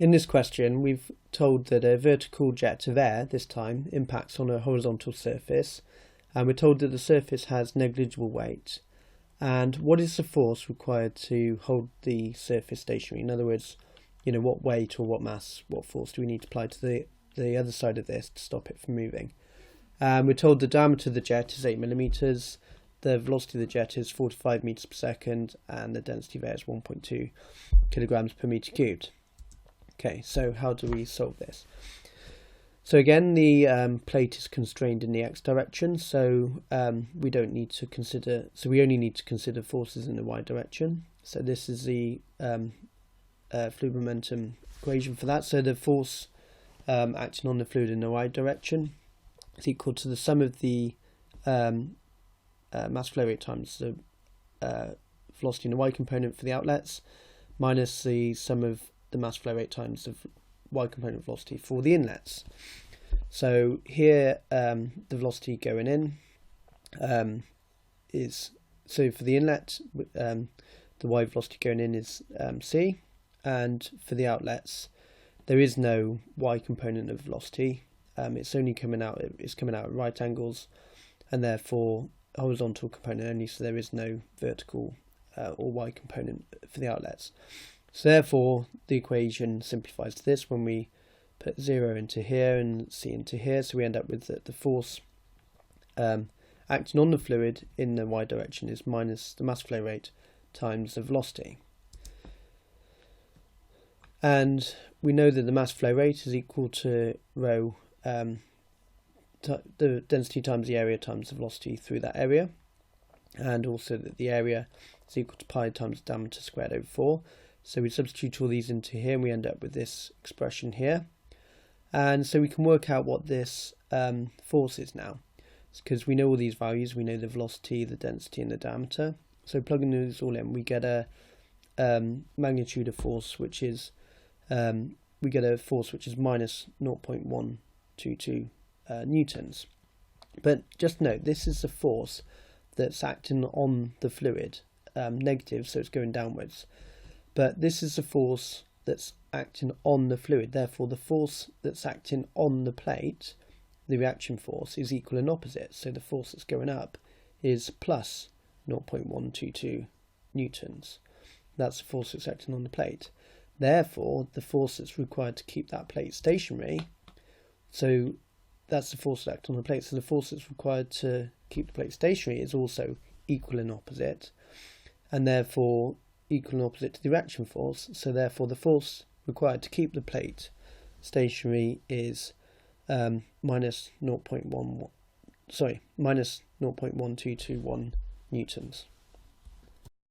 In this question, we've told that a vertical jet of air, this time, impacts on a horizontal surface, and we're told that the surface has negligible weight. And what is the force required to hold the surface stationary? In other words, what weight or what mass, what force do we need to apply to the other side of this to stop it from moving? We're told the diameter of the jet is 8 millimeters, the velocity of the jet is 45 meters per second, and the density of air is 1.2 kilograms per meter cubed. Okay, so how do we solve this? So again, the plate is constrained in the x direction, so we don't need to consider. So we only need to consider forces in the y direction. So this is the fluid momentum equation for that. So the force acting on the fluid in the y direction is equal to the sum of the mass flow rate times the velocity in the y component for the outlets minus the sum of the mass flow rate times the y component velocity for the inlets. So here the velocity going in is, so for the inlet the y velocity going in is c, and for the outlets there is no y component of velocity. It's only coming out at right angles, and therefore horizontal component only, so there is no vertical or y component for the outlets. So therefore the equation simplifies to this when we put 0 into here and c into here, so we end up with the force acting on the fluid in the y direction is minus the mass flow rate times the velocity. And we know that the mass flow rate is equal to rho, the density times the area times the velocity through that area, and also that the area is equal to pi times diameter squared over 4. So we substitute all these into here and we end up with this expression here. And so we can work out what this force is now. Because we know all these values, we know the velocity, the density and the diameter. So plugging those all in, we get a magnitude of force which is, minus 0.122 newtons. But just note, this is the force that's acting on the fluid, negative, so it's going downwards. But this is the force that's acting on the fluid. Therefore, the force that's acting on the plate, the reaction force, is equal and opposite. So the force that's going up is plus 0.122 newtons. That's the force that's acting on the plate. Therefore, the force that's required to keep that plate stationary, so that's the force that's acting on the plate. So the force that's required to keep the plate stationary is also equal and opposite, and therefore equal and opposite to the reaction force. So therefore the force required to keep the plate stationary is minus 0.1221 newtons.